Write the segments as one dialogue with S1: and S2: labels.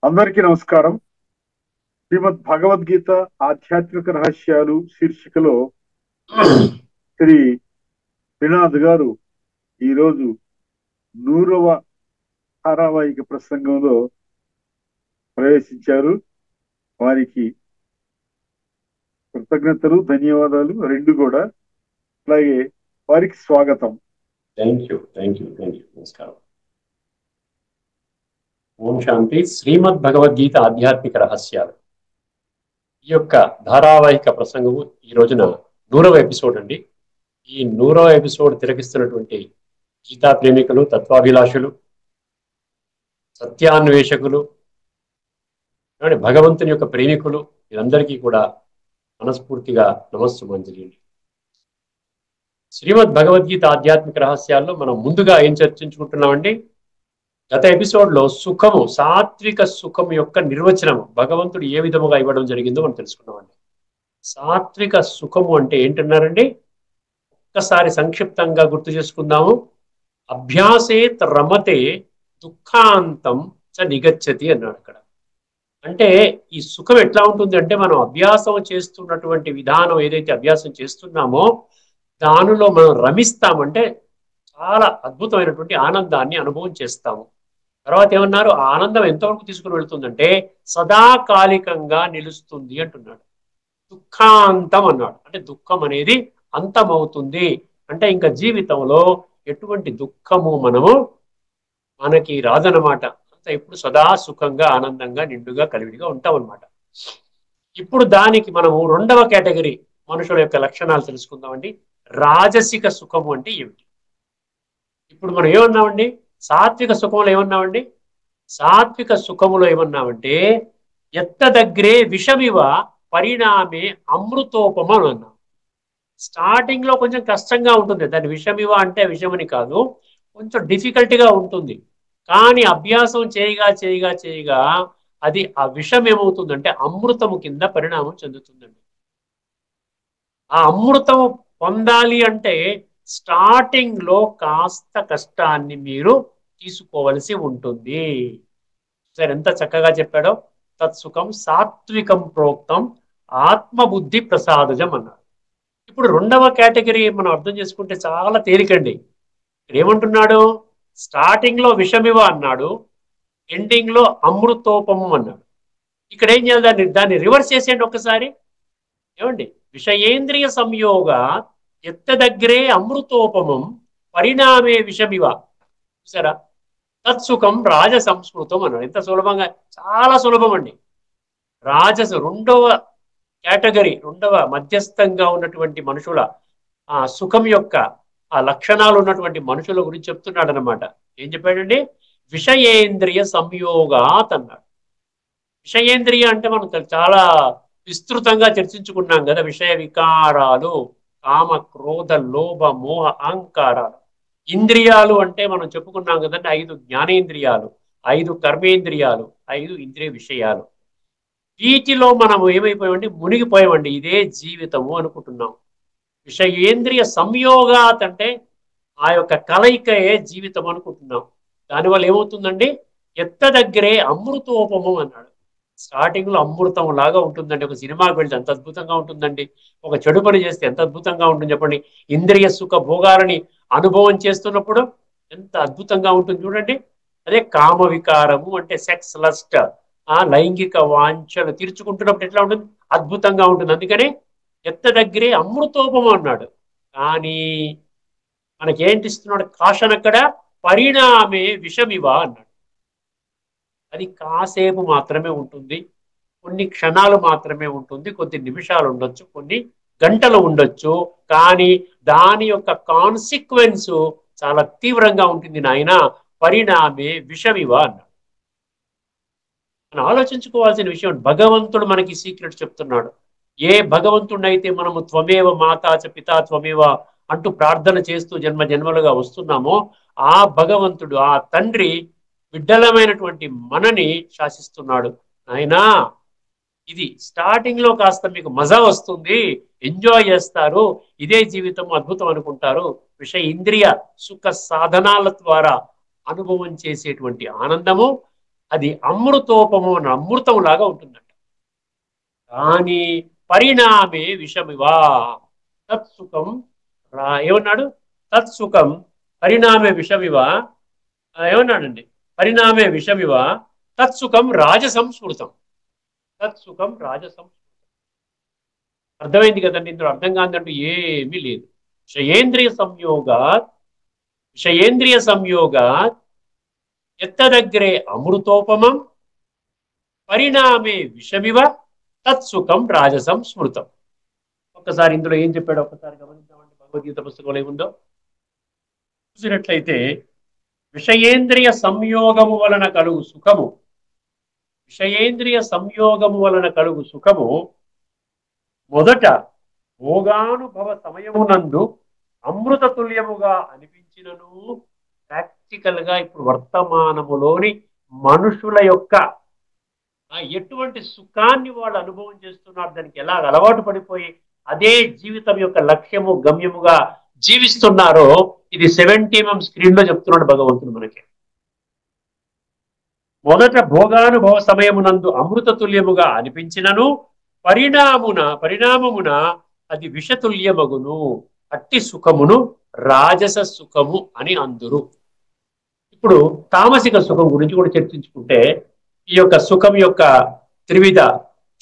S1: అందరికీ నమస్కారం. శ్రీమద్ భగవద్గీత ఆధ్యాత్మిక రహస్యాలు శీర్షికలో శ్రీ శ్రీనాథ్ గారు ఈరోజు 100వ ధారావాహిక ప్రసంగంలో ప్రవేశించారు. వారికి కృతజ్ఞతలు, ధన్యవాదాలు రెండు కూడా. అలాగే వారికి స్వాగతం.
S2: Thank you. నమస్కారం. ఓం శాంతి. శ్రీమద్ భగవద్గీత ఆధ్యాత్మిక రహస్యాలు ఈ యొక్క ధారావాహిక ప్రసంగము ఈ రోజున 100వ ఎపిసోడ్ అండి. ఈ 100వ ఎపిసోడ్ తిలకిస్తున్నటువంటి గీతా ప్రేమికులు, తత్వాభిలాషులు, సత్యాన్వేషకులు, భగవంతుని యొక్క ప్రేమికులు, వీరందరికీ కూడా మనస్ఫూర్తిగా నమస్సుమంజలి. శ్రీమద్ భగవద్గీత ఆధ్యాత్మిక రహస్యాల్లో మనం ముందుగా ఏం చర్చించుకుంటున్నామండి? గత ఎపిసోడ్లో సుఖము, సాత్విక సుఖము యొక్క నిర్వచనము భగవంతుడు ఏ విధముగా ఇవ్వడం జరిగిందో మనం తెలుసుకున్నామండి. సాత్విక సుఖము అంటే ఏంటన్నారండి? ఒక్కసారి సంక్షిప్తంగా గుర్తు చేసుకుందాము. అభ్యాసేత్ రమతే దుఃఖాంతం చ నిగచ్చతి అన్నాడు అక్కడ. అంటే ఈ సుఖం ఎట్లా ఉంటుంది అంటే, మనం అభ్యాసం చేస్తున్నటువంటి విధానం ఏదైతే అభ్యాసం చేస్తున్నామో దానిలో మనం రమిస్తామంటే చాలా అద్భుతమైనటువంటి ఆనందాన్ని అనుభవం చేస్తాము. తర్వాత ఏమన్నారు? ఆ ఆనందం ఎంతవరకు తీసుకుని వెళ్తుందంటే సదాకాలికంగా నిలుస్తుంది అంటున్నాడు. దుఃఖాంతం అన్నాడు. అంటే దుఃఖం అనేది అంతమవుతుంది. అంటే ఇంకా జీవితంలో ఎటువంటి దుఃఖము మనకి రాదనమాట. అంత ఇప్పుడు సదా సుఖంగా, ఆనందంగా, నిండుగా, కలివిడిగా ఉంటాం అనమాట. ఇప్పుడు దానికి మనము రెండవ కేటగిరీ మనుషుల యొక్క లక్షణాలు తెలుసుకుందామండి. రాజసిక సుఖము అంటే ఏమిటి? ఇప్పుడు మనం ఏమన్నామండి? సాత్విక సుఖంలో ఏమన్నామండి? సాత్విక సుఖములో ఏమన్నామంటే ఎత్తదగ్రే విషమివ పరిణామే అమృతోపమ అని అన్నాం. స్టార్టింగ్ లో కొంచెం కష్టంగా ఉంటుంది. దాన్ని విషమివ అంటే విషమని కాదు, కొంచెం డిఫికల్ట్గా ఉంటుంది. కానీ అభ్యాసం చేయగా అది ఆ విషం ఏమవుతుందంటే అమృతము కింద పరిణామం చెందుతుందండి. ఆ అమృతం పొందాలి అంటే స్టార్టింగ్ లో కాస్త కష్టాన్ని మీరు తీసుకోవలసి ఉంటుంది. సరే, ఎంత చక్కగా చెప్పాడో. తత్సుఖం సాత్వికం ప్రోక్తం ఆత్మబుద్ధి ప్రసాదజం అన్నాడు. ఇప్పుడు రెండవ కేటగిరీ మనం అర్థం చేసుకుంటే చాలా తేలికండి. ఏమంటున్నాడు? స్టార్టింగ్ లో విషమివ అన్నాడు, ఎండింగ్ లో అమృతోపమం అన్నాడు. ఇక్కడ ఏం చేయాలి? దాన్ని రివర్స్ చేసేయండి ఒక్కసారి. ఏమండి? విషయేంద్రియ సంయోగ ఎత్తదగ్రే అమృతోపమం పరిణామే విషమివ. చూసారా? తత్సుఖం రాజ సంస్కృతం అన్నాడు. ఎంత సులభంగా, చాలా సులభం అండి. రాజస రెండవ కేటగిరీ, రెండవ మధ్యస్థంగా ఉన్నటువంటి మనుషుల ఆ సుఖం యొక్క ఆ లక్షణాలు ఉన్నటువంటి మనుషుల గురించి చెప్తున్నాడు అనమాట. ఏం చెప్పాడండి? విషయేంద్రియ సంయోగాత్ అన్నాడు. విషయేంద్రియ అంటే మనం చాలా విస్తృతంగా చర్చించుకున్నాం కదా. విషయ వికారాలు, కామ, క్రోధ, లోభ, మోహ, అహంకారాలు. ఇంద్రియాలు అంటే మనం చెప్పుకున్నాం కదండి, 5 జ్ఞానేంద్రియాలు, 5 కర్మేంద్రియాలు, 5 ఇంద్రియ విషయాలు. వీటిలో మనం ఏమైపోయామండి? మునిగిపోయామండి. ఇదే జీవితము అనుకుంటున్నాం. విషయేంద్రియ సంయోగాత్ అంటే ఆ యొక్క కలయికయే జీవితం అనుకుంటున్నాం. దానివల్ల ఏమవుతుందండి? ఎత్తదగ్గరే అమృతోపమం అన్నాడు. స్టార్టింగ్ లో అమృతం లాగా ఉంటుందండి. ఒక సినిమాకి వెళ్తే ఎంత అద్భుతంగా ఉంటుందండి. ఒక చెడు పని చేస్తే ఎంత అద్భుతంగా ఉంటుంది చెప్పండి. ఇంద్రియ సుఖ భోగాలని అనుభవం చేస్తున్నప్పుడు ఎంత అద్భుతంగా ఉంటుంది చూడండి. అదే కామ వికారము అంటే సెక్స్, లస్ట్, లైంగిక వాంఛలు తీర్చుకుంటున్నప్పుడు ఎట్లా ఉంటుంది? అద్భుతంగా ఉంటుంది. అందుకని ఎత్తదగ్గరే అమృతోపమం అన్నాడు. కానీ మనకేంటి ఇస్తున్నాడు కాషన్ అక్కడ? పరిణామే విషమివ అన్నాడు. అది కాసేపు మాత్రమే ఉంటుంది, కొన్ని క్షణాలు మాత్రమే ఉంటుంది, కొద్ది నిమిషాలు ఉండొచ్చు, కొన్ని గంటలు ఉండొచ్చు. కానీ దాని యొక్క కాన్సిక్వెన్స్ చాలా తీవ్రంగా ఉంటుంది నాయన. పరిణామే విషమివ అన్నాడు. మనం ఆలోచించుకోవాల్సిన విషయం, భగవంతుడు మనకి సీక్రెట్ చెప్తున్నాడు. ఏ భగవంతుడైతే మనము త్వమేవ మాతా చ పితా త్వమేవ అంటూ ప్రార్థన చేస్తూ జన్మ జన్మలుగా వస్తున్నామో ఆ భగవంతుడు, ఆ తండ్రి బిడ్డలమైనటువంటి మనని శాసిస్తున్నాడు. నాయనా, ఇది స్టార్టింగ్ లో కాస్త మీకు మజా వస్తుంది, ఎంజాయ్ చేస్తారు, ఇదే జీవితం అద్భుతం అనుకుంటారు. విషయ ఇంద్రియ సుఖ సాధనాల ద్వారా అనుభవం చేసేటువంటి ఆనందము అది అమృతోపము అని అమృతం లాగా ఉంటుందంట. కానీ పరిణామే విషమివా తత్సుఖం ఏమన్నాడు? తత్సుఖం పరిణామే విషమివా ఏమన్నాడండి? పరిణామే విషమివ తత్సుఖం రాజసంస్మృతం. తత్సుఖం రాజసంస్మృతం. అర్థమైంది కదండి. ఇందులో అర్థం కాదంటూ ఏమీ లేదు. విషయేంద్రియ సంయోగాత్ విషయేంద్రియ సంయోగాత్ ఎత్తదగ్రే అమృతోపమం పరిణామే విషమివ తత్సుఖం రాజసం స్మృతం. ఒక్కసారి ఇందులో ఏం చెప్పాడు ఒక్కసారి గమనిద్దామండి. భగవద్గీత పుస్తకంలో ఏముందో చూసినట్లయితే, విషయేంద్రియ సంయోగము వలన కలుగు సుఖము, విషయేంద్రియ సంయోగము వలన కలుగు సుఖము మొదట భోగానుభవ సమయమునందు అమృత తుల్యముగా అనిపించినను, ప్రాక్టికల్ గా ఇప్పుడు వర్తమానములోని మనుషుల యొక్క ఎటువంటి సుఖాన్ని వాళ్ళు అనుభవం చేస్తున్నారు, దానికి ఎలా అలవాటు పడిపోయి అదే జీవితం యొక్క లక్ష్యము గమ్యముగా జీవిస్తున్నారో, ఇది 70mm స్క్రీన్ లో చెప్తున్నాడు భగవంతుడు మనకి. మొదట భోగానుభవ సమయమునందు అమృత తుల్యముగా అనిపించినను పరిణామమున అది విషతుల్యమగును. అట్టి సుఖమును రాజస సుఖము అని అందురు. ఇప్పుడు తామసిక సుఖం గురించి కూడా చర్చించుకుంటే, ఈ యొక్క సుఖం యొక్క త్రివిధ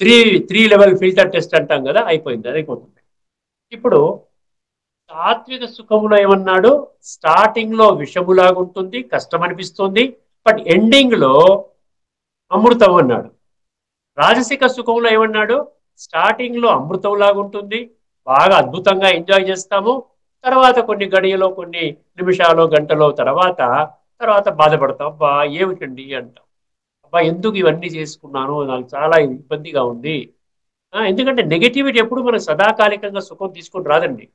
S2: త్రీ లెవెల్ ఫిల్టర్ టెస్ట్ అంటాం కదా, అయిపోతుంది. ఇప్పుడు సాత్విక సుఖములో ఏమన్నాడు? స్టార్టింగ్ లో విషములాగుంటుంది, కష్టం అనిపిస్తుంది, బట్ ఎండింగ్ లో అమృతం అన్నాడు. రాజసిక సుఖంలో ఏమన్నాడు? స్టార్టింగ్ లో అమృతం లాగుంటుంది, బాగా అద్భుతంగా ఎంజాయ్ చేస్తాము, తర్వాత కొన్ని గడియలో కొన్ని నిమిషాలు గంటలో తర్వాత బాధపడతాం. అబ్బా ఏమిటండి అంటాం, అబ్బా ఎందుకు ఇవన్నీ చేసుకున్నాను, నాకు చాలా ఇబ్బందిగా ఉంది. ఎందుకంటే నెగటివిటీ ఎప్పుడు మనకు సదాకాలికంగా సుఖం తీసుకొని రాదండి.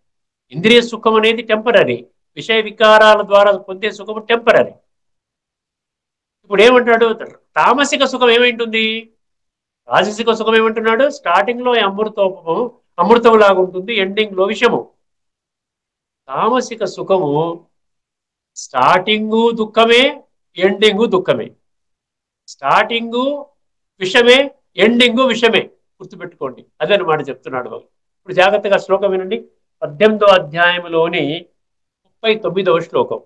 S2: ఇంద్రియ సుఖం అనేది టెంపరీ, విషయ వికారాల ద్వారా పొందే సుఖం టెంపరీ. ఇప్పుడు ఏమంటాడు? తామసిక సుఖం ఏమైంటుంది? రాజసిక సుఖం ఏమంటున్నాడు? స్టార్టింగ్ లో అమృతం లాగా ఉంటుంది, ఎండింగ్ లో విషము. తామసిక సుఖము స్టార్టింగు దుఃఖమే, ఎండింగు దుఃఖమే. స్టార్టింగు విషమే, ఎండింగు విషమే. గుర్తుపెట్టుకోండి, అదనమాట చెప్తున్నాడు. ఇప్పుడు జాగ్రత్తగా శ్లోకం వినండి. 18వ అధ్యాయంలోని 39వ శ్లోకం.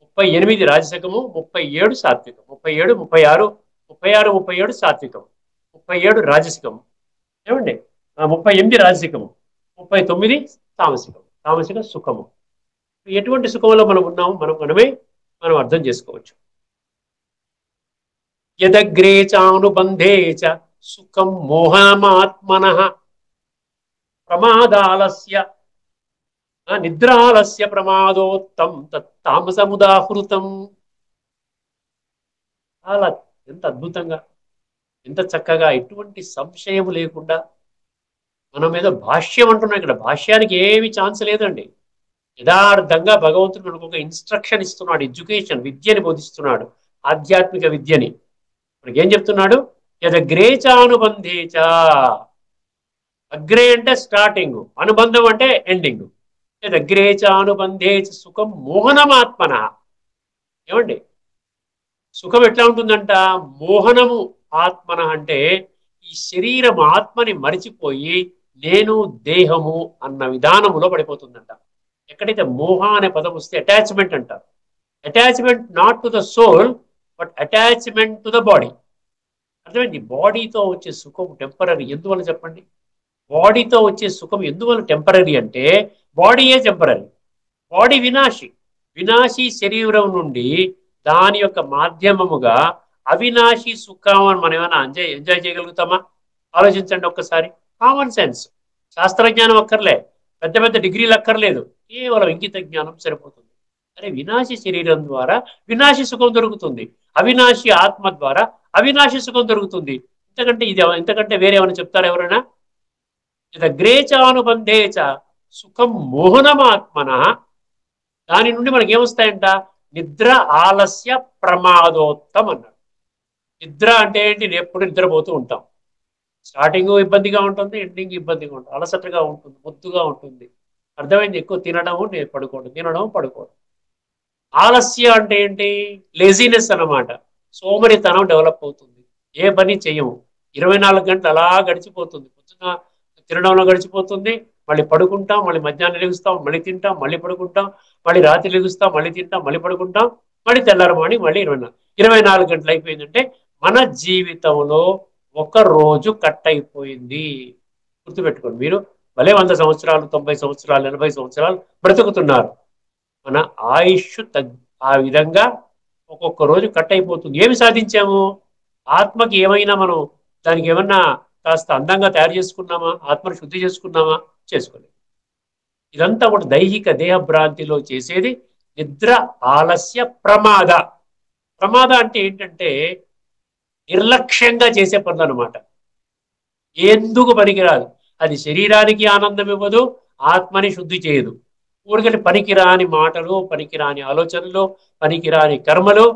S2: 38 రాజసికము, 37 సాత్వికం, 37, 36, 37 సాత్వికం, 37 రాజసికము, ఏమండి 38 రాజసికము, 39 తామసిక సుఖము. ఎటువంటి సుఖంలో మనం ఉన్నాము మనం అర్థం చేసుకోవచ్చు. యదగ్రే చానుబంధే చ సుఖం మోహనమాత్మనః ప్రమాదాలస్య నిద్రాలస్య ప్రమాదోత్తం తామసముదాహృతం. అలా ఎంత అద్భుతంగా, ఎంత చక్కగా, ఎటువంటి సంశయం లేకుండా మన మీద భాష్యం అంటున్నాం. ఇక్కడ భాష్యానికి ఏమి ఛాన్స్ లేదండి. యథార్థంగా భగవంతుడు మనకు ఒక ఇన్స్ట్రక్షన్ ఇస్తున్నాడు, ఎడ్యుకేషన్, విద్యని బోధిస్తున్నాడు, ఆధ్యాత్మిక విద్యని. మనకి ఏం చెప్తున్నాడు? యదగ్రేచానుబంధేచ. అగ్రే అంటే స్టార్టింగ్, అనుబంధం అంటే ఎండింగ్. యదగ్రేచానుబంధేచ సుఖం మోహనమాత్మన. ఏమండి సుఖం ఎట్లా ఉంటుందంట? మోహనము ఆత్మన అంటే ఈ శరీరం ఆత్మని మరిచిపోయి నేను దేహము అన్న విధానములో పడిపోతుందంట. ఎక్కడైతే మోహ అనే పదం వస్తే అటాచ్మెంట్ అంటారు. Attachment not to the soul but attachment to the body. అర్థమైంది? బాడీతో వచ్చే సుఖం టెంపరీ. ఎందువల్ల చెప్పండి? బాడీతో వచ్చే సుఖం ఎందువల్ల టెంపరీ అంటే, బాడీయే టెంపరీ, బాడీ వినాశి శరీరం నుండి దాని యొక్క మాధ్యమముగా అవినాశి సుఖం మనం ఏమైనా ఎంజాయ్ చేయగలుగుతామా? ఆలోచించండి ఒక్కసారి. కామన్ సెన్స్, శాస్త్రజ్ఞానం అక్కర్లే, పెద్ద పెద్ద డిగ్రీలు అక్కర్లేదు, కేవలం ఇంగిత జ్ఞానం సరిపోతుంది. అరే వినాశి శరీరం ద్వారా వినాశి సుఖం దొరుకుతుంది, అవినాశి ఆత్మ ద్వారా అవినాశి సుఖం దొరుకుతుంది. ఇంతకంటే వేరే ఏమైనా చెప్తారా ఎవరైనా? యదగ్రేచానుబంధేచ సుఖం మోహనమాత్మన. దాని నుండి మనకి ఏమొస్తాయంట? నిద్ర, ఆలస్య, ప్రమాదోత్తం అన్నాడు. నిద్ర అంటే ఏంటి? ఎప్పుడు నిద్రపోతూ ఉంటాం. స్టార్టింగ్ ఇబ్బందిగా ఉంటుంది, ఎండింగ్ ఇబ్బందిగా ఉంటుంది, అలసటగా ఉంటుంది, మొద్దుగా ఉంటుంది. అర్థమైంది? ఎక్కువ తినడము, పడుకోవడం. ఆలస్య అంటే ఏంటి? లేజినెస్ అన్నమాట. సోమరితనం డెవలప్ అవుతుంది. ఏ పని చేయము. 24 గంటలు అలా గడిచిపోతుంది. పొద్దున్న తినడంలో గడిచిపోతుంది, మళ్ళీ పడుకుంటాం, మళ్ళీ మధ్యాహ్నం లెగుస్తాం, మళ్ళీ తింటాం, మళ్ళీ పడుకుంటాం, మళ్ళీ రాత్రి లెగుస్తాం, మళ్ళీ తింటాం, మళ్ళీ పడుకుంటాం, మళ్ళీ తెల్లారమాని మళ్ళీ 24 గంటలు అయిపోయిందంటే మన జీవితంలో ఒక రోజు కట్ అయిపోయింది. గుర్తుపెట్టుకోండి. మీరు భలే 100 సంవత్సరాలు, 90 సంవత్సరాలు, 80 సంవత్సరాలు బ్రతుకుతున్నారు. మన ఆయుష్ ఆ విధంగా ఒక్కొక్క రోజు కట్ అయిపోతుంది. ఏమి సాధించాము? ఆత్మకి ఏమైనా మనం దానికి ఏమన్నా కాస్త అందంగా తయారు చేసుకున్నామా? ఆత్మను శుద్ధి చేసుకున్నామా? చేసుకోలేదు. ఇదంతా కూడా దైహిక దేహభ్రాంతిలో చేసేది నిద్ర, ఆలస్య, ప్రమాద. ప్రమాద అంటే ఏంటంటే నిర్లక్ష్యంగా చేసే పనులు అనమాట. ఎందుకు పనికిరాదు. అది శరీరానికి ఆనందం ఇవ్వదు, ఆత్మని శుద్ధి చేయదు. ఊరికని పనికిరాని మాటలు, పనికిరాని ఆలోచనలు, పనికిరాని కర్మలు,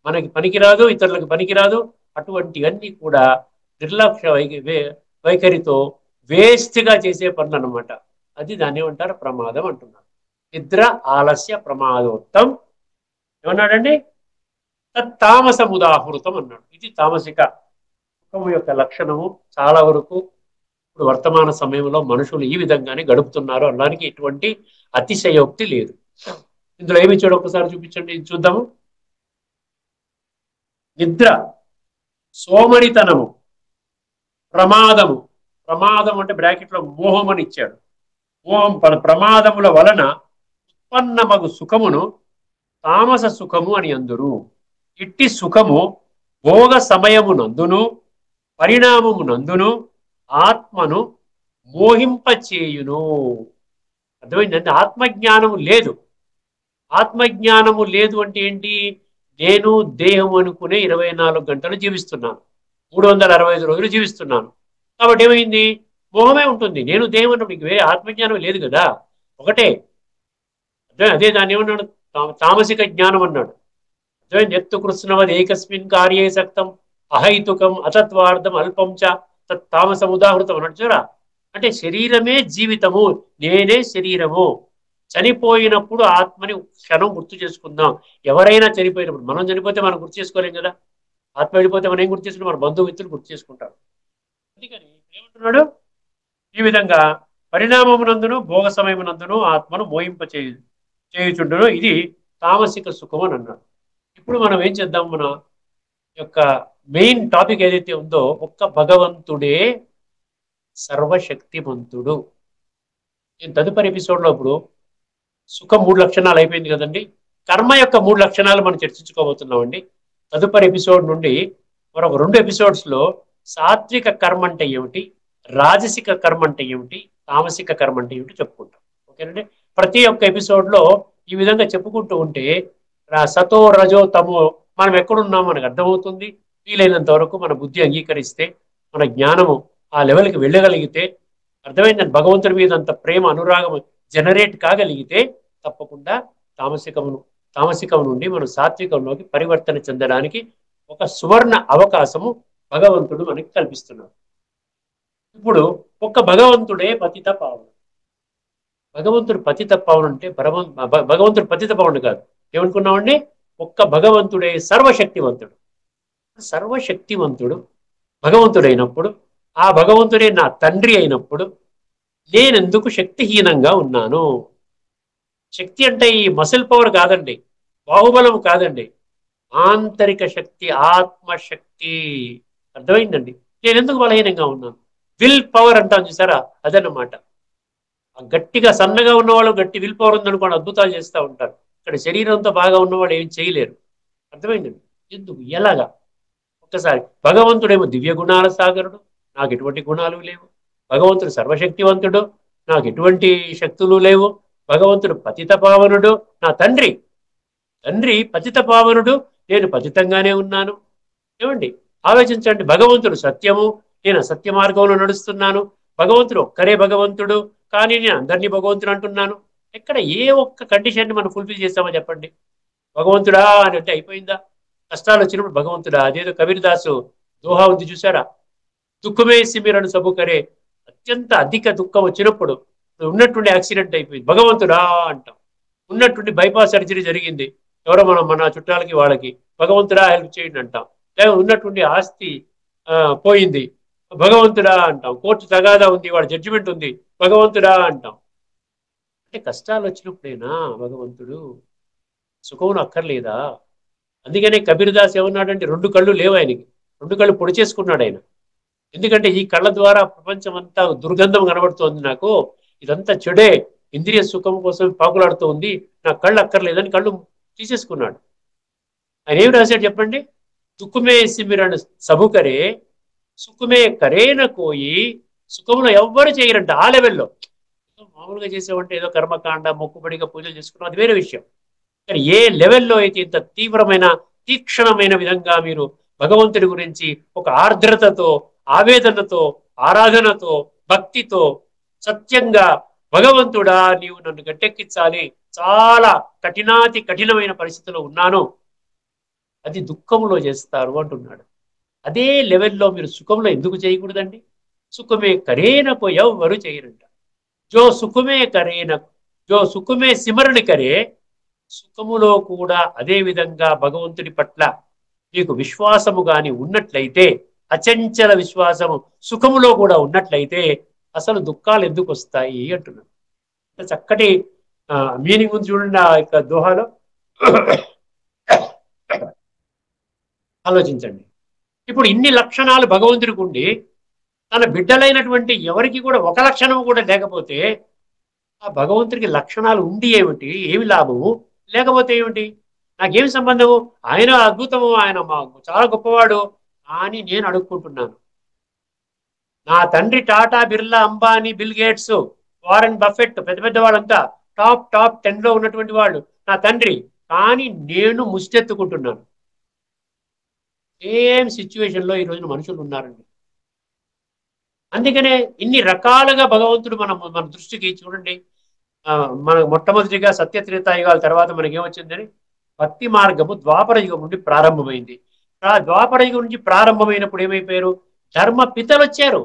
S2: మనకి పనికిరాదు, ఇతరులకు పనికిరాదు. అటువంటివన్నీ కూడా నిర్లక్ష్య వైఖరితో వేస్ట్గా చేసే పనులు అనమాట. అది దాన్ని ఏమంటారు? ప్రమాదం అంటున్నారు. నిద్ర, ఆలస్య, ప్రమాదోత్తం ఏమన్నాడండి? తామసముదాహృతం అన్నాడు. ఇది తామసిక సుఖము యొక్క లక్షణము. చాలా వరకు ఇప్పుడు వర్తమాన సమయంలో మనుషులు ఈ విధంగానే గడుపుతున్నారు అనడానికి ఎటువంటి అతిశయోక్తి లేదు. ఇందులో ఏమి చూడ ఒకసారి చూపించండి, ఇది చూద్దాము. నిద్ర, సోమరితనము, ప్రమాదము. ప్రమాదం అంటే బ్రాకెట్లో మోహం అని ఇచ్చాడు. మోహం ప్రమాదముల వలన ఉత్పన్నమగు సుఖమును తామస సుఖము అని అందురు. ఇట్టి సుఖము భోగ సమయమునందును పరిణామమునందును ఆత్మను మోహింపచేయును. అర్థమైందంటే ఆత్మజ్ఞానము లేదు. ఆత్మజ్ఞానము లేదు అంటే ఏంటి? నేను దేహం అనుకునే 24 గంటలు జీవిస్తున్నాను, 365 రోజులు జీవిస్తున్నాను. కాబట్టి ఏమైంది? మోహమే ఉంటుంది. నేను దేహం అన్నప్పుడు వేరే ఆత్మజ్ఞానం లేదు కదా, ఒకటే. అదే దాన్ని ఏమన్నాడు? తామసిక జ్ఞానం అన్నాడు. ఎత్తు కృష్ణవద్ ఏకస్మిన్ కార్యే సక్తం అహైతుకం అతత్వార్థం అల్పం చ తామసం ఉదాహృతం అన్నట్టు చూరా. అంటే శరీరమే జీవితము, నేనే శరీరము. చనిపోయినప్పుడు ఆత్మని క్షణం గుర్తు చేసుకుందాం. ఎవరైనా చనిపోయినప్పుడు, మనం చనిపోతే మనం గుర్తు చేసుకోలేం కదా. ఆత్మ వెళ్ళిపోతే మనం ఏం గుర్తు చేసుకుంటాం? మన బంధుమిత్రులు గుర్తు చేసుకుంటారు. అందుకని ఏమంటున్నాడు? ఈ విధంగా పరిణామమునందును భోగ సమయమునందును ఆత్మను చేయుచుండును. ఇది తామసిక సుఖం అని అన్నాడు. ఇప్పుడు మనం ఏం చేద్దాం? మన యొక్క మెయిన్ టాపిక్ ఏదైతే ఉందో, ఒక్క భగవంతుడే సర్వశక్తిమంతుడు. నేను తదుపరి ఎపిసోడ్లో ఇప్పుడు సుఖం 3 లక్షణాలు అయిపోయింది కదండి. కర్మ యొక్క 3 లక్షణాలు మనం చర్చించుకోబోతున్నామండి. తదుపరి ఎపిసోడ్ నుండి మరొక 2 ఎపిసోడ్స్లో సాత్విక కర్మ అంటే ఏమిటి, రాజసిక కర్మ అంటే ఏమిటి, తామసిక కర్మ అంటే ఏమిటి చెప్పుకుంటాం. ఓకేనండి. ప్రతి ఒక్క ఎపిసోడ్లో ఈ విధంగా చెప్పుకుంటూ ఉంటే సతో రజో తమో మనం ఎక్కడున్నామో మనకు అర్థమవుతుంది. వీలైనంత వరకు మన బుద్ధి అంగీకరిస్తే, మన జ్ఞానము ఆ లెవెల్కి వెళ్ళగలిగితే, అర్థమైందని భగవంతుడి మీద అంత ప్రేమ అనురాగం జనరేట్ కాగలిగితే తప్పకుండా తామసికం నుండి మనం సాత్వికంలోకి పరివర్తన చెందడానికి ఒక సువర్ణ అవకాశము భగవంతుడు మనకి కల్పిస్తున్నాడు. ఇప్పుడు ఒక్క భగవంతుడే పతిత పావనుడు. భగవంతుడు పతిత పావనుడు అంటే భగవంతుడు పతిత పావనుడు కాదు. ఏమనుకున్నామండి? ఒక్క భగవంతుడే సర్వశక్తివంతుడు. సర్వశక్తివంతుడు భగవంతుడైనప్పుడు, ఆ భగవంతుడే నా తండ్రి అయినప్పుడు నేనెందుకు శక్తిహీనంగా ఉన్నాను? శక్తి అంటే ఈ మసిల్ పవర్ కాదండి, బాహుబలం కాదండి, ఆంతరిక శక్తి, ఆత్మశక్తి. అర్థమైందండి? నేను ఎందుకు బలహీనంగా ఉన్నాను? విల్ పవర్ అంటాను చూసారా, అదన్నమాట. గట్టిగా సన్నగా ఉన్నవాళ్ళు గట్టి విల్ పవర్ ఉందనుకోండి, అద్భుతాలు చేస్తూ ఉంటారు. ఇక్కడ శరీరంతో బాగా ఉన్నవాళ్ళు ఏం చేయలేరు. అర్థమైందండి? ఎందుకు? ఎలాగా? ఒక్కసారి భగవంతుడేమో దివ్య గుణాల సాగరుడు, నాకు ఎటువంటి గుణాలు లేవు. భగవంతుడు సర్వశక్తివంతుడు, నాకు ఎటువంటి శక్తులు లేవు. భగవంతుడు పతిత పావనుడు, నా తండ్రి పతిత పావనుడు, నేను పతితంగానే ఉన్నాను. ఏమండి? ఆలోచించండి. భగవంతుడు సత్యము, నేను అసత్య మార్గంలో నడుస్తున్నాను. భగవంతుడు ఒక్కరే భగవంతుడు, కానీ నేను అందరినీ భగవంతుడు అంటున్నాను. ఎక్కడ ఏ ఒక్క కండిషన్ని మనం ఫుల్ఫిల్ చేస్తామో చెప్పండి? భగవంతుడా అని అంటే అయిపోయిందా? కష్టాలు వచ్చినప్పుడు భగవంతుడా. అదేదో కబీర్దాసు దోహా ఉంది చూసారా, దుఃఖమే సిమిరను సబుకరే. అత్యంత అధిక దుఃఖం వచ్చినప్పుడు, ఉన్నట్టుండి యాక్సిడెంట్ అయిపోయింది, భగవంతుడా అంటాం. ఉన్నట్టుండి బైపాస్ సర్జరీ జరిగింది, ఎవరో మన చుట్టాలకి వాళ్ళకి, భగవంతుడా హెల్ప్ చేయండి అంటాం. లేదా ఉన్నటువంటి ఆస్తి పోయింది, భగవంతుడా అంటాం. కోర్టు తగాదా ఉంది, వాడు జడ్జిమెంట్ ఉంది, భగవంతుడా అంటాం. అంటే కష్టాలు వచ్చినప్పుడేనా భగవంతుడు? సుఖమును అక్కర్లేదా? అందుకనే కబీర్ దాస్ ఏమన్నాడంటే 2 కళ్ళు లేవు ఆయనకి, 2 కళ్ళు పొడి చేసుకున్నాడు ఆయన. ఎందుకంటే ఈ కళ్ళ ద్వారా ప్రపంచం అంతా దుర్గంధం కనబడుతోంది, నాకు ఇదంతా చెడే, ఇంద్రియ సుఖం కోసం పాకులాడుతూ ఉంది, నా కళ్ళు అక్కర్లేదని కళ్ళు తీసేసుకున్నాడు. ఆయన ఏమి రాశాడు చెప్పండి? దుఃఖమే సిమిరణ సబుకరే, సుఖమే కరేన కోయి, సుఖంలో ఎవ్వరు చేయరంట. ఆ లెవెల్లో మామూలుగా చేసేవంటే ఏదో కర్మకాండ మొక్కుబడిగా పూజలు చేసుకున్నాం, అది వేరే విషయం. కానీ ఏ లెవెల్లో అయితే ఇంత తీవ్రమైన తీక్షణమైన విధంగా మీరు భగవంతుడి గురించి ఒక ఆర్ద్రతతో, ఆవేదనతో, ఆరాధనతో, భక్తితో సత్యంగా భగవంతుడా నీవు నన్ను గట్టెక్కించాలి, చాలా కఠినాతి కఠినమైన పరిస్థితిలో ఉన్నాను, అది దుఃఖంలో చేస్తారు అంటున్నాడు. అదే లెవెల్లో మీరు సుఖంలో ఎందుకు చేయకూడదండి? సుఖమే కరేనకు ఎవ్వరు చేయరంట. జో సుఖమే కరేన, జో సుఖమే సిమరణ కరే, సుఖములో కూడా అదే విధంగా భగవంతుడి పట్ల మీకు విశ్వాసము గాని ఉన్నట్లయితే, అచంచల విశ్వాసము సుఖములో కూడా ఉన్నట్లయితే అసలు దుఃఖాలు ఎందుకు వస్తాయి అంటున్నాడు. చక్కటి మీనింగ్ ఉంది చూడండి ఆ యొక్క దోహాలో. ఆలోచించండి. ఇప్పుడు ఇన్ని లక్షణాలు భగవంతుడికి ఉండి తన బిడ్డలైనటువంటి ఎవరికి కూడా ఒక లక్షణం కూడా లేకపోతే ఆ భగవంతుడికి లక్షణాలు ఉండి ఏమిటి, ఏమి లాభము, లేకపోతే ఏమిటి? నాకేమి సంబంధము? ఆయన అద్భుతము, ఆయన చాలా గొప్పవాడు అని నేను అడుక్కుంటున్నాను. నా తండ్రి Tata, Birla, Ambani, bill gates, Warren Buffett, పెద్ద పెద్ద వాళ్ళంతా టాప్ 10లో ఉన్నటువంటి వాళ్ళు నా తండ్రి, కానీ నేను ముష్టెత్తుకుంటున్నాను. సేమ్ సిచ్యువేషన్లో ఈ రోజున మనుషులు ఉన్నారండి. అందుకనే ఇన్ని రకాలుగా భగవంతుడు మన దృష్టికి చూడండి. మన మొట్టమొదటిగా సత్యత్రేతాయుగాల తర్వాత మనకేమొచ్చిందని భక్తి మార్గము ద్వాపర యుగం నుండి ప్రారంభమైంది. ద్వాపర యుగం నుంచి ప్రారంభమైనప్పుడు ఏమైపోయారు? ధర్మ పితలు వచ్చారు.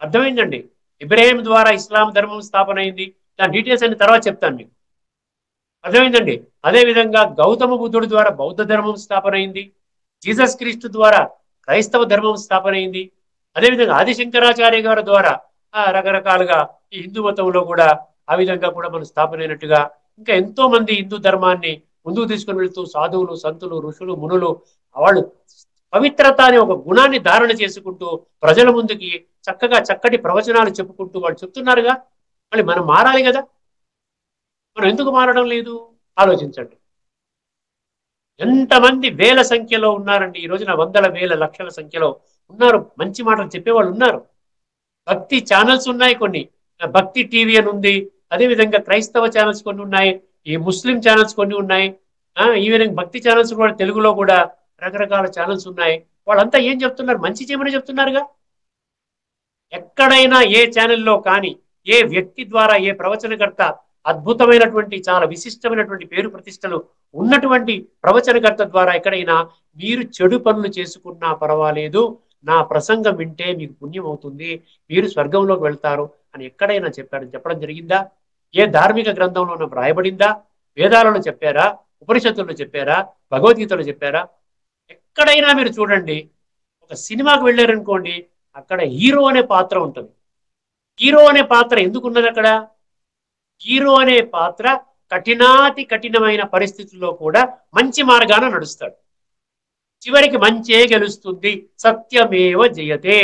S2: అర్థమైందండి? ఇబ్రాహీం ద్వారా ఇస్లాం ధర్మం స్థాపన అయింది. దాని డీటెయిల్స్ అన్ని తర్వాత చెప్తాను మీకు. అర్థమైందండి? అదేవిధంగా గౌతమ బుద్ధుడి ద్వారా బౌద్ధ ధర్మం స్థాపన అయింది. జీసస్ క్రీస్తు ద్వారా క్రైస్తవ ధర్మం స్థాపన అయింది. అదేవిధంగా ఆదిశంకరాచార్య గారి ద్వారా రకరకాలుగా ఈ హిందూ మతంలో కూడా ఆ విధంగా కూడా మనం స్థాపన అయినట్టుగా ఇంకా ఎంతో మంది హిందూ ధర్మాన్ని ముందుకు తీసుకుని వెళ్తూ సాధువులు, సంతులు, ఋషులు, మునులు వాళ్ళు పవిత్రత అనే ఒక గుణాన్ని ధారణ చేసుకుంటూ ప్రజల ముందుకి చక్కగా చక్కటి ప్రవచనాలు చెప్పుకుంటూ వాళ్ళు చెప్తున్నారుగా. మళ్ళీ మనం మారాలి కదా. మనం ఎందుకు మారడం లేదు? ఆలోచించండి. ఎంతమంది వేల సంఖ్యలో ఉన్నారండి ఈ రోజున, వందల వేల లక్షల సంఖ్యలో ఉన్నారు, మంచి మాటలు చెప్పేవాళ్ళు ఉన్నారు. భక్తి ఛానల్స్ ఉన్నాయి, కొన్ని భక్తి టీవీ అని ఉంది, అదేవిధంగా క్రైస్తవ ఛానల్స్ కొన్ని ఉన్నాయి, ఈ ముస్లిం ఛానల్స్ కొన్ని ఉన్నాయి, ఈ విధంగా భక్తి ఛానల్స్ కూడా తెలుగులో కూడా రకరకాల ఛానల్స్ ఉన్నాయి. వాళ్ళంతా ఏం చెప్తున్నారు? మంచి చేయమని చెప్తున్నారుగా. ఎక్కడైనా ఏ ఛానల్లో కానీ ఏ వ్యక్తి ద్వారా, ఏ ప్రవచనకర్త అద్భుతమైనటువంటి చాలా విశిష్టమైనటువంటి పేరు ప్రతిష్టలు ఉన్నటువంటి ప్రవచనకర్త ద్వారా ఎక్కడైనా మీరు చెడు పనులు చేసుకున్నా పర్వాలేదు, నా ప్రసంగం వింటే మీకు పుణ్యం అవుతుంది, మీరు స్వర్గంలోకి వెళ్తారు అని ఎక్కడైనా చెప్పడం జరిగిందా? ఏ ధార్మిక గ్రంథంలో రాయబడిందా? వేదాలలో చెప్పారా? ఉపనిషత్తుల్లో చెప్పారా? భగవద్గీతలో చెప్పారా? ఎక్కడైనా మీరు చూడండి. ఒక సినిమాకు వెళ్ళారనుకోండి, అక్కడ హీరో అనే పాత్ర ఉంటుంది. హీరో అనే పాత్ర ఎందుకున్నది అక్కడ? హీరో అనే పాత్ర కఠినాతి కఠినమైన పరిస్థితుల్లో కూడా మంచి మార్గాన నడుస్తాడు. చివరికి మంచే గెలుస్తుంది, సత్యమేవ జయతే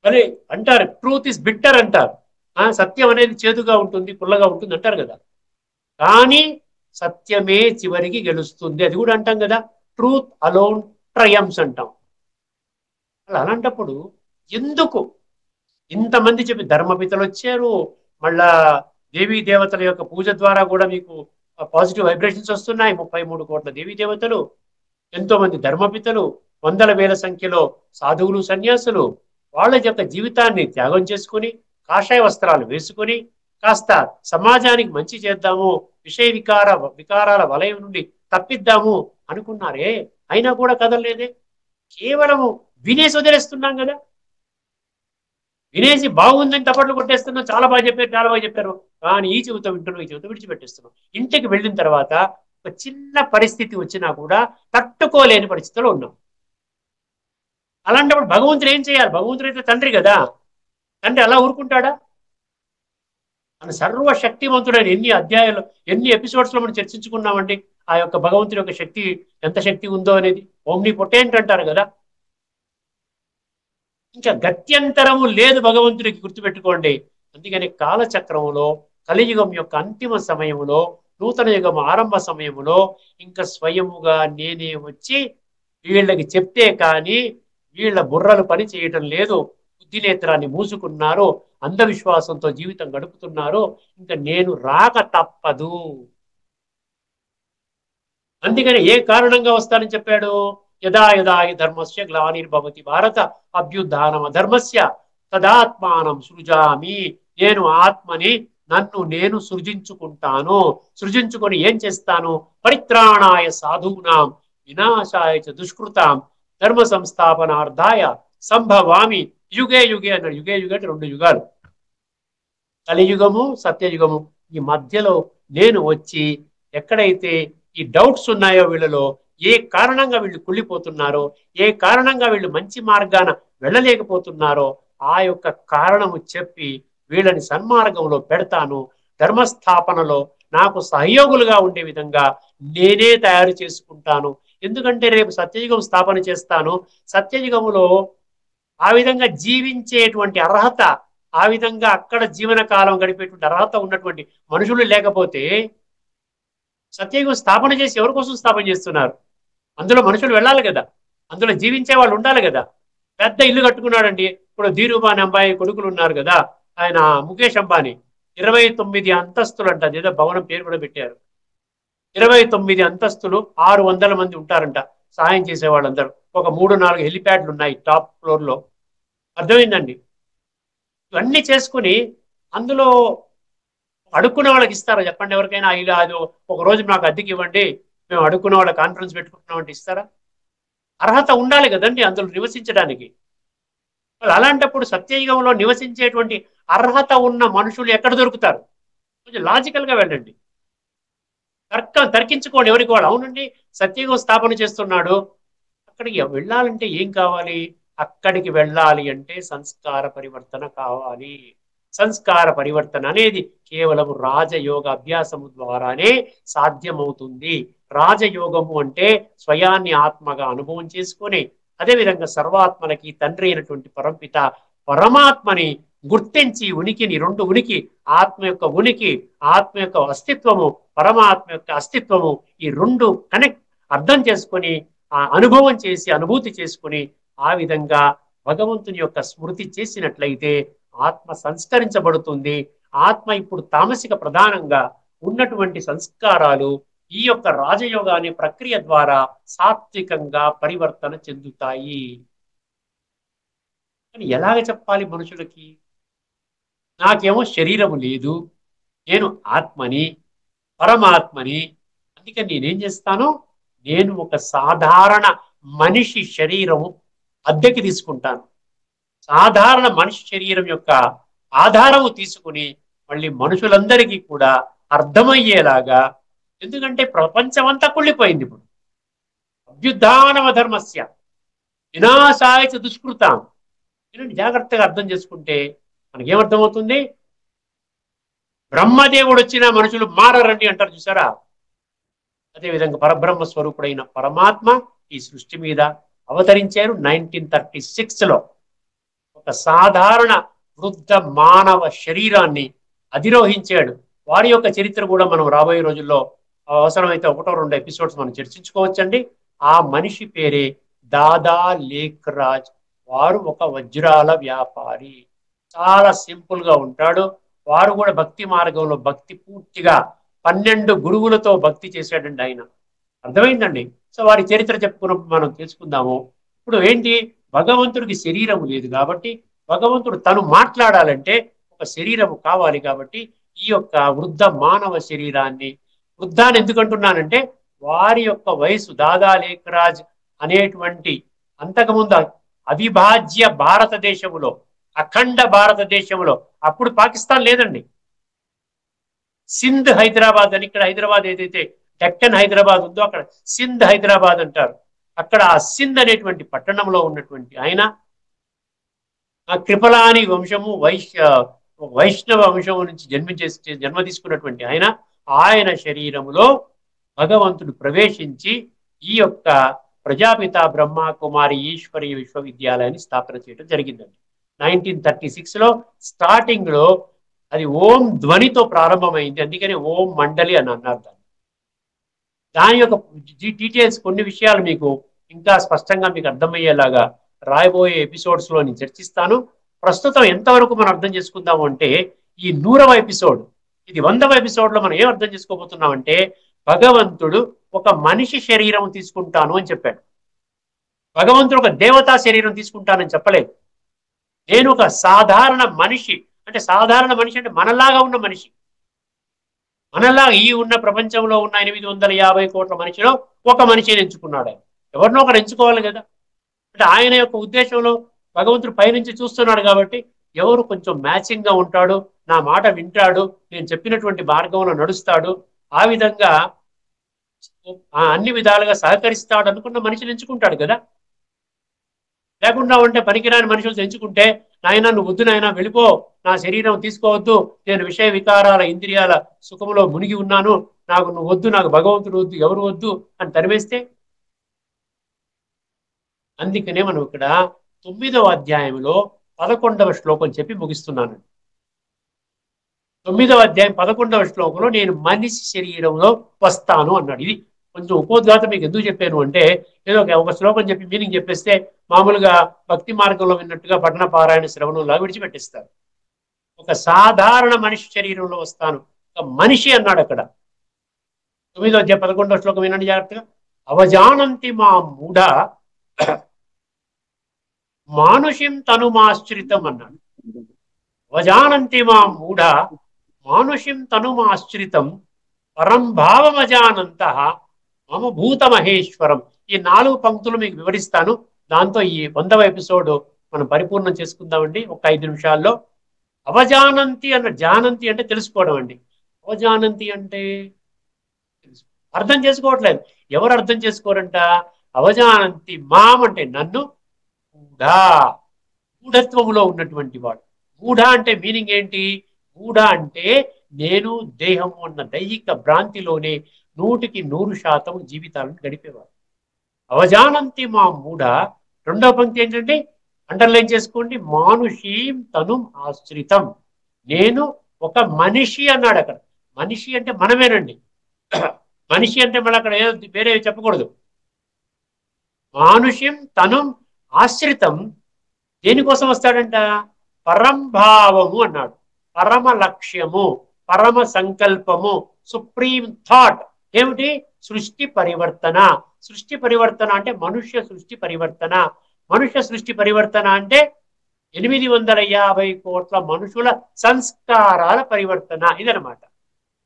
S2: అదే అంటారు. ట్రూత్ ఇస్ బిట్టర్ అంటారు. సత్యం అనేది చేదుగా ఉంటుంది, పుల్లగా ఉంటుంది అంటారు కదా. కానీ సత్యమే చివరికి గెలుస్తుంది, అది కూడా అంటాం కదా. ట్రూత్ అలోన్ ట్రయంప్స్ అంటాం. అలాంటప్పుడు ఎందుకు ఇంతమంది చెప్పి ధర్మపితలు వచ్చారు, మళ్ళా దేవీ దేవతల యొక్క పూజ ద్వారా కూడా మీకు పాజిటివ్ వైబ్రేషన్స్ వస్తున్నాయి. 33 కోట్ల దేవీ దేవతలు, ఎంతో మంది ధర్మపితలు, వందల వేల సంఖ్యలో సాధువులు, సన్యాసులు వాళ్ళ యొక్క జీవితాన్ని త్యాగం చేసుకుని కాషాయ వస్త్రాలు వేసుకుని కాస్త సమాజానికి మంచి చేద్దాము, విషయ వికారాల వలయం నుండి తప్పిద్దాము అనుకున్నారే, అయినా కూడా కదలలేదే. కేవలము వినేసి వదిలేస్తున్నాం కదా. వినేసి బాగుందని తప్పట్లు కొట్టేస్తున్నాం, చాలా బాగా చెప్పారు, చాలా బాగా చెప్పారు, కానీ ఈ చెబుతా వింటున్నాం, ఈ చెబుతా విడిచిపెట్టేస్తున్నాం. ఇంటికి వెళ్ళిన తర్వాత ఒక చిన్న పరిస్థితి వచ్చినా కూడా తట్టుకోలేని పరిస్థితిలో ఉన్నాం. అలాంటప్పుడు భగవంతుడు ఏం చేయాలి? భగవంతుడు అయితే తండ్రి కదా, తండ్రి అలా ఊరుకుంటాడా? మన సర్వశక్తివంతుడైన ఎన్ని అధ్యాయాలు, ఎన్ని ఎపిసోడ్స్ లో మనం చర్చించుకున్నామండి ఆ యొక్క భగవంతుడి యొక్క శక్తి, ఎంత శక్తి ఉందో అనేది. ఓమ్ని పొటెంట్ అంటారు కదా. ఇంకా గత్యంతరము లేదు భగవంతుడికి, గుర్తుపెట్టుకోండి. అందుకని కాలచక్రములో కలియుగం యొక్క అంతిమ సమయములో, నూతన యుగం ఆరంభ సమయములో ఇంకా స్వయముగా నేనే వచ్చి వీళ్ళకి చెప్తే కానీ వీళ్ళ బుర్రలు పని చేయటం లేదు, బుద్ధి నేత్రాన్ని మూసుకున్నారు, అంధవిశ్వాసంతో జీవితం గడుపుతున్నారు. ఇంకా నేను రాక తప్పదు. అందుకని ఏ కారణంగా వస్తానని చెప్పాడు? యదా యదా హి ధర్మస్య గ్లానిర్భవతి భారత అభ్యుత్థానం అధర్మస్య తదాత్మానం సృజామి. నేను ఆత్మని, నన్ను నేను సృజించుకుంటాను. సృజించుకొని ఏం చేస్తాను? పరిత్రాణాయ సాధూనాం వినాశాయ చ దుష్కృతాం ధర్మ సంస్థాపనార్థాయ సంభవామి యుగే యుగే అన్నాడు. యుగే యుగే అంటే 2 యుగాలు, కలియుగము సత్యయుగము. ఈ మధ్యలో నేను వచ్చి ఎక్కడైతే ఈ డౌట్స్ ఉన్నాయో వీళ్ళలో, ఏ కారణంగా వీళ్ళు కుళ్ళిపోతున్నారో, ఏ కారణంగా వీళ్ళు మంచి మార్గాన వెళ్ళలేకపోతున్నారో ఆ యొక్క కారణము చెప్పి వీళ్ళని సన్మార్గంలో పెడతాను. ధర్మస్థాపనలో నాకు సహయోగులుగా ఉండే విధంగా నేనే తయారు చేసుకుంటాను. ఎందుకంటే రేపు సత్యయుగం స్థాపన చేస్తాను. సత్యయుగములో ఆ విధంగా జీవించేటువంటి అర్హత, ఆ విధంగా అక్కడ జీవనకాలం గడిపేటువంటి అర్హత ఉన్నటువంటి మనుషులు లేకపోతే సత్యయుగం స్థాపన చేసి ఎవరి కోసం స్థాపన చేస్తున్నారు? అందులో మనుషులు వెళ్ళాలి కదా, అందులో జీవించే వాళ్ళు ఉండాలి కదా. పెద్ద ఇల్లు కట్టుకున్నాడండి. ఇప్పుడు ధీరుభాని అంబాయి కొడుకులు ఉన్నారు కదా, ఆయన ముఖేష్ అంబానీ 29 అంతస్తులు అంట. ఏదో భవనం పేరు కూడా పెట్టారు. 29 అంతస్తులు, 600 మంది ఉంటారంట సహాయం చేసే వాళ్ళందరూ. ఒక 3-4 హెలిప్యాడ్లు ఉన్నాయి టాప్ ఫ్లోర్ లో. అర్థమైందండి? ఇవన్నీ చేసుకుని అందులో అడుక్కున్న వాళ్ళకి ఇస్తారా చెప్పండి? ఎవరికైనా ఇలా అది ఒక రోజు నాకు అద్దెకి ఇవ్వండి, మేము అడుక్కున్న వాళ్ళ కాన్ఫరెన్స్ పెట్టుకుంటున్నాం అంటే ఇస్తారా? అర్హత ఉండాలి కదండి అందులో నివసించడానికి. వాళ్ళు అలాంటప్పుడు సత్యయుగంలో నివసించేటువంటి అర్హత ఉన్న మనుషులు ఎక్కడ దొరుకుతారు? కొంచెం లాజికల్ గా వెళ్ళండి, తర్కించుకోండి ఎవరికి వాళ్ళు. అవునండి సత్యయుగం స్థాపన చేస్తున్నాడు, అక్కడికి వెళ్ళాలంటే ఏం కావాలి? అక్కడికి వెళ్ళాలి అంటే సంస్కార పరివర్తన కావాలి. సంస్కార పరివర్తన అనేది కేవలం రాజయోగ అభ్యాసము ద్వారానే సాధ్యమవుతుంది. రాజయోగము అంటే స్వయాన్ని ఆత్మగా అనుభవం చేసుకొని, అదేవిధంగా సర్వాత్మలకి తండ్రి అయినటువంటి పరంపిత పరమాత్మని గుర్తించి ఉనికిని, 2 ఉనికి, ఆత్మ యొక్క ఉనికి, ఆత్మ యొక్క అస్తిత్వము, పరమాత్మ యొక్క అస్తిత్వము, ఈ 2 కనెక్ట్ అర్థం చేసుకొని ఆ అనుభవం చేసి అనుభూతి చేసుకుని ఆ విధంగా భగవంతుని యొక్క స్మృతి చేసినట్లయితే ఆత్మ సంస్కరించబడుతుంది. ఆత్మ ఇప్పుడు తామసిక ప్రధానంగా ఉన్నటువంటి సంస్కారాలు ఈ యొక్క రాజయోగ అనే ప్రక్రియ ద్వారా సాత్వికంగా పరివర్తన చెందుతాయి. కానీ ఎలాగ చెప్పాలి మనుషులకి? నాకేమో శరీరము లేదు, నేను ఆత్మని, పరమాత్మని, అందుకని నేనేం చేస్తాను? నేను ఒక సాధారణ మనిషి శరీరము అద్దెకి తీసుకుంటాను. సాధారణ మనిషి శరీరం యొక్క ఆధారము తీసుకుని మళ్ళీ మనుషులందరికీ కూడా అర్థమయ్యేలాగా, ఎందుకంటే ప్రపంచమంతా కుళ్ళిపోయింది ఇప్పుడు. అభ్యుత్థానమ ధర్మస్య వినాశాయ చ దుష్కృతాం. జాగ్రత్తగా అర్థం చేసుకుంటే మనకేమర్థమవుతుంది? బ్రహ్మదేవుడు వచ్చినా మనుషులు మారరండి అంటారు చూసారా? అదేవిధంగా పరబ్రహ్మ స్వరూపుడైన పరమాత్మ ఈ సృష్టి మీద అవతరించారు 1936లో. ఒక సాధారణ వృద్ధ మానవ శరీరాన్ని అధిరోహించాడు. వారి యొక్క చరిత్ర కూడా మనం రాబోయే రోజుల్లో అవసరమైతే 1-2 ఎపిసోడ్స్ మనం చర్చించుకోవచ్చండి. ఆ మనిషి పేరే దాదా లేఖరాజ్. వారు ఒక వజ్రాల వ్యాపారి, చాలా సింపుల్ గా ఉంటాడు. వారు కూడా భక్తి మార్గంలో భక్తి పూర్తిగా 12 గురువులతో భక్తి చేశాడండి ఆయన. అర్థమైందండి? సో వారి చరిత్ర చెప్పుకున్నప్పుడు మనం తెలుసుకుందాము. ఇప్పుడు ఏంటి? భగవంతుడికి శరీరం లేదు కాబట్టి, భగవంతుడు తను మాట్లాడాలంటే ఒక శరీరము కావాలి కాబట్టి ఈ యొక్క వృద్ధ మానవ శరీరాన్ని, వృద్ధాన్ని ఎందుకంటున్నానంటే వారి యొక్క వయసు దాదా లేఖరాజ్ అనేటువంటి అంతకుముందు అవిభాజ్య భారతదేశములో, అఖండ భారతదేశంలో, అప్పుడు పాకిస్తాన్ లేదండి, సింధ్ హైదరాబాద్ అని, ఇక్కడ హైదరాబాద్ ఏదైతే డెక్కన్ హైదరాబాద్ ఉందో అక్కడ సింధ్ హైదరాబాద్ అంటారు. అక్కడ ఆ సింధ్ అనేటువంటి పట్టణంలో ఉన్నటువంటి ఆయన ఆ కృపలాని వంశము వైష్ణవ వంశము నుంచి జన్మ తీసుకున్నటువంటి ఆయన శరీరములో భగవంతుడు ప్రవేశించి ఈ యొక్క ప్రజాపిత బ్రహ్మ కుమారి ఈశ్వరీయ విశ్వవిద్యాలయాన్ని స్థాపన చేయడం జరిగిందండి. 1936లో స్టార్టింగ్ లో అది ఓం ధ్వనితో ప్రారంభమైంది, అందుకని ఓం మండలి అని అన్నారు దాన్ని. దాని యొక్క డీటెయిల్స్ కొన్ని విషయాలు మీకు ఇంకా స్పష్టంగా మీకు అర్థమయ్యేలాగా రాయబోయే ఎపిసోడ్స్ లో నేను చర్చిస్తాను. ప్రస్తుతం ఎంతవరకు మనం అర్థం చేసుకుందాము అంటే ఈ 100వ ఎపిసోడ్, ఇది 100వ ఎపిసోడ్ లో మనం ఏం అర్థం చేసుకోబోతున్నాం అంటే భగవంతుడు ఒక మనిషి శరీరం తీసుకుంటాను అని చెప్పాడు. భగవంతుడు ఒక దేవతా శరీరం తీసుకుంటానని చెప్పలేదు. నేను ఒక సాధారణ మనిషి, అంటే సాధారణ మనిషి అంటే మనలాగా ఉన్న మనిషి, మనలాగా ఈ ఉన్న ప్రపంచంలో ఉన్న 850 కోట్ల మనిషిలో ఒక మనిషిని ఎంచుకున్నాడు. ఆయన ఎవరినో ఒకరు ఎంచుకోవాలి కదా. అంటే ఆయన యొక్క ఉద్దేశంలో భగవంతుడు పైనుంచి చూస్తున్నాడు కాబట్టి ఎవరు కొంచెం మ్యాచింగ్ గా ఉంటాడు, నా మాట వింటాడు, నేను చెప్పినటువంటి మార్గంలో నడుస్తాడు, ఆ విధంగా అన్ని విధాలుగా సహకరిస్తాడు అనుకున్న మనిషిని ఎంచుకుంటాడు కదా. లేకుండా ఉంటే పనికిరాని మనుషులు ఎంచుకుంటే నాయన నువ్వు వద్దు, నాయన వెళ్ళిపో, నా శరీరం తీసుకోవద్దు, నేను విషయ వికారాల ఇంద్రియాల సుఖంలో మునిగి ఉన్నాను, నాకు నువ్వు వద్దు, నాకు భగవంతుడు వద్దు, ఎవరు వద్దు అని తరివేస్తే. అందుకనే మనం ఇక్కడ 9వ అధ్యాయంలో 11వ శ్లోకం చెప్పి ముగిస్తున్నాను. 9వ అధ్యాయం 11వ శ్లోకంలో నేను మనిషి శరీరంలో వస్తాను అన్నాడు. ఇది కొంచెం ఉపోద్ఘాతం మీకు ఎందుకు చెప్పాను అంటే ఏదో ఒక శ్లోకం చెప్పి మీనింగ్ చెప్పేస్తే మామూలుగా భక్తి మార్గంలో విన్నట్టుగా పఠన పారాయణ శ్రవణంలా విడిచిపెట్టిస్తారు. ఒక సాధారణ మనిషి శరీరంలో వస్తాను, ఒక మనిషి అన్నాడు అక్కడ. 9వ అధ్యాయం 11వ శ్లోకం వినండి జాగ్రత్తగా. అవజానంతి మా మూఢ మానుషిం తనుమాశ్రితం అన్నాడు. అవజానంతి మా మూఢ మానుషిం తనుమాశ్రితం పరంభావమజానంత మమ భూత మహేశ్వరం. ఈ 4 పంక్తులు మీకు వివరిస్తాను. దాంతో ఈ 100వ ఎపిసోడ్ మనం పరిపూర్ణం చేసుకుందామండి ఒక 5 నిమిషాల్లో. అవజానంతి అన్న, జానంతి అంటే తెలుసుకోవడం అండి, అవజానంతి అంటే అర్థం చేసుకోవట్లేదు. ఎవరు అర్థం చేసుకోరంట? అవజానంతి మాం అంటే నన్ను, మూఢా మూఢత్వములో ఉన్నటువంటి వాడు. మూఢ అంటే మీనింగ్ ఏంటి? మూఢ అంటే నేను దేహము అన్న దైహిక భ్రాంతిలోనే 100% జీవితాలను గడిపేవాడు. అవజానంతి మా మూఢ. 2వ పంక్తి ఏంటంటే అండర్లైన్ చేసుకోండి, మానుషీం తను ఆశ్రితం. నేను ఒక మనిషి అన్నాడు అక్కడ. మనిషి అంటే మనమేనండి. మనిషి అంటే మళ్ళీ అక్కడ ఏదో వేరే చెప్పకూడదు. మానుష్యం తను ఆశ్రితం దేనికోసం వస్తాడంట? పరంభావము అన్నాడు. పరమ లక్ష్యము, పరమ సంకల్పము, సుప్రీం థాట్ ఏమిటి? సృష్టి పరివర్తన. సృష్టి పరివర్తన అంటే మనుష్య సృష్టి పరివర్తన. మనుష్య సృష్టి పరివర్తన అంటే 850 కోట్ల మనుషుల సంస్కారాల పరివర్తన. ఇదనమాట.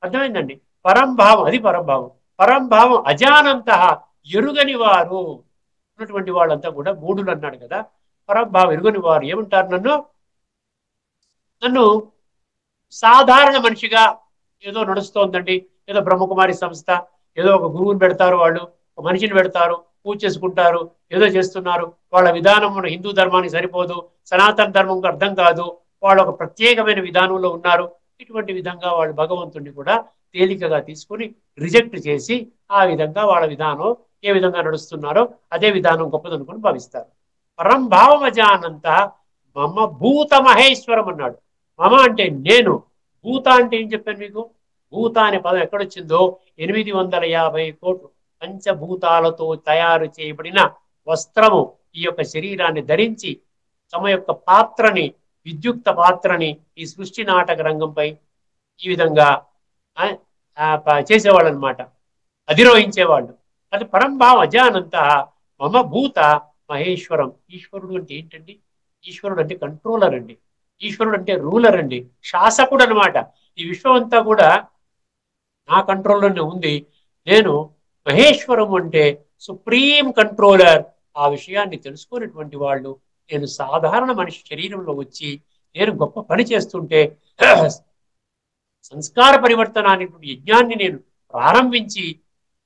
S2: అర్థమైందండి? పరంభావం, అది పరంభావం. పరంభావం అజానంత, ఎరుగని వారు ఉన్నటువంటి వాళ్ళంతా కూడా మూఢులు అన్నాడు కదా. పరంభావం ఎరుగని వారు ఏమంటారు? నన్ను సాధారణ మనిషిగా ఏదో నడుస్తోందండి, ఏదో బ్రహ్మకుమారి సంస్థ, ఏదో ఒక గురువుని పెడతారు, వాళ్ళు ఒక మనిషిని పెడతారు, పూజ చేసుకుంటారు, ఏదో చేస్తున్నారు. వాళ్ళ విధానం మన హిందూ ధర్మానికి సరిపోదు, సనాతన ధర్మంకు అర్థం కాదు, వాళ్ళు ఒక ప్రత్యేకమైన విధానంలో ఉన్నారు. ఇటువంటి విధంగా వాళ్ళు భగవంతుడిని కూడా తేలికగా తీసుకుని రిజెక్ట్ చేసి ఆ విధంగా వాళ్ళ విధానం ఏ విధంగా నడుస్తున్నారో అదే విధానం గొప్పదనుకుని భావిస్తారు. పరంభావమజానంత మమ భూత మహేశ్వరం అన్నాడు. మమ అంటే నేను, భూత అంటే ఏం చెప్పాను మీకు? భూత అనే పదం ఎక్కడొచ్చిందో 850 కోట్లు పంచభూతాలతో తయారు చేయబడిన వస్త్రము ఈ యొక్క శరీరాన్ని ధరించి తమ యొక్క పాత్రని, విద్యుక్త పాత్రని ఈ సృష్టి నాటక రంగంపై ఈ విధంగా చేసేవాళ్ళు అనమాట, అధిరోహించేవాళ్ళు. అది పరంభావం అజానంత మమ భూత మహేశ్వరం. ఈశ్వరుడు అంటే ఏంటండి? ఈశ్వరుడు అంటే కంట్రోలర్ అండి. ఈశ్వరుడు అంటే రూలర్ అండి, శాసకుడు అనమాట. ఈ విశ్వం అంతా కూడా నా కంట్రోల్లోనే ఉంది. నేను మహేశ్వరం అంటే సుప్రీం కంట్రోలర్. ఆ విషయాన్ని తెలుసుకున్నటువంటి వాళ్ళు నేను సాధారణ మనిషి శరీరంలో వచ్చి నేను గొప్ప పని చేస్తుంటే సంస్కార పరివర్తన అనేటువంటి యజ్ఞాన్ని నేను ప్రారంభించి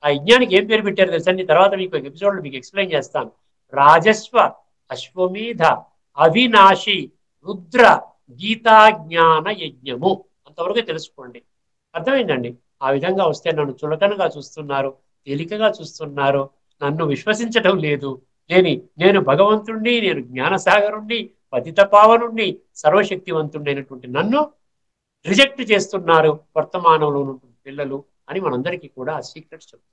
S2: ఆ యజ్ఞానికి ఏం పేరు పెట్టారు తెలుసా? తర్వాత మీకు ఎపిసోడ్ మీకు ఎక్స్ప్లెయిన్ చేస్తాను. రాజస్వ అశ్వమేధ అవినాశి రుద్ర గీతా జ్ఞాన యజ్ఞము. అంతవరకు తెలుసుకోండి. అర్థమైందండి? ఆ విధంగా వస్తే నన్ను చులకనగా చూస్తున్నారు, తేలికగా చూస్తున్నారు, నన్ను విశ్వసించటం లేదు. నేను భగవంతుణ్ణి, నేను జ్ఞానసాగరుణ్ణి, పతిత పావనుణ్ణి, సర్వశక్తివంతుడైనటువంటి నన్ను రిజెక్ట్ చేస్తున్నారు వర్తమానంలో ఉన్నటువంటి పిల్లలు అని మనందరికీ కూడా ఆ సీక్రెట్స్ చెప్తాం.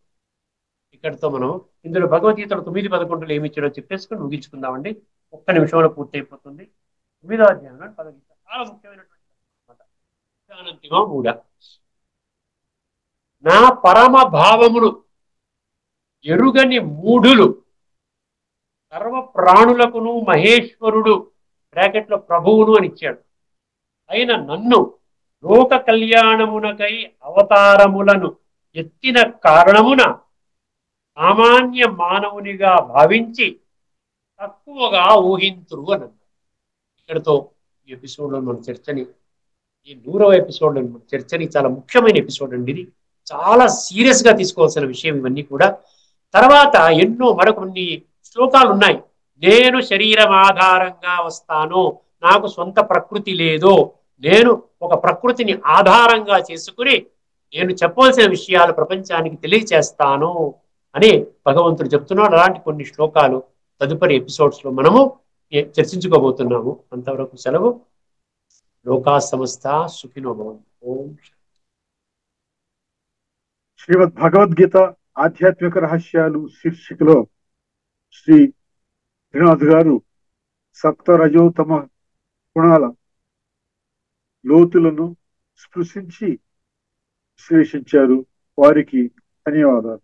S2: ఇక్కడితో మనం ఇందులో భగవద్గీతలో 9, 11 ఏమి ఇచ్చాడో చెప్పేసుకుని ముగించుకుందామండి. ఒక్క నిమిషంలో పూర్తి అయిపోతుంది. 9వ అధ్యాయంలో భగవద్గీత చాలా ముఖ్యమైనటువంటి అనంతిమ మూడ. నా పరమ భావములు ఎరుగని మూఢులు సర్వ ప్రాణులకును మహేశ్వరుడు బ్రాకెట్లో ప్రభువును అని ఇచ్చాడు అయిన నన్ను లోక కళ్యాణమునకై అవతారములను ఎత్తిన కారణమున సామాన్య మానవునిగా భావించి తక్కువగా ఊహింతురు అని అన్నాడు. ఇక్కడతో ఈ ఎపిసోడ్లో మన చర్చని, ఈ 100వ ఎపిసోడ్లో మన చర్చని చాలా ముఖ్యమైన ఎపిసోడ్ అండి. ఇది చాలా సీరియస్ గా తీసుకోవాల్సిన విషయం ఇవన్నీ కూడా. తర్వాత ఎన్నో మరికొన్ని శ్లోకాలు ఉన్నాయి. నేను శరీరం ఆధారంగా వస్తాను, నాకు సొంత ప్రకృతి లేదు, నేను ఒక ప్రకృతిని ఆధారంగా చేసుకుని నేను చెప్పవలసిన విషయాలు ప్రపంచానికి తెలియచేస్తాను అని భగవంతుడు చెప్తున్నాడు. అలాంటి కొన్ని శ్లోకాలు తదుపరి ఎపిసోడ్స్ లో మనము చర్చించుకోబోతున్నాము. అంతవరకు సెలవు. లోకా సమస్త సుఖినో భవంతు. ఓం.
S1: శ్రీమద్ భగవద్గీత ఆధ్యాత్మిక రహస్యాలు శీర్షికలో శ్రీ శ్రీనాథ్ గారు సప్త రజోతమ గుణాల లోతులను స్పృశించి విశ్లేషించారు. వారికి ధన్యవాదాలు.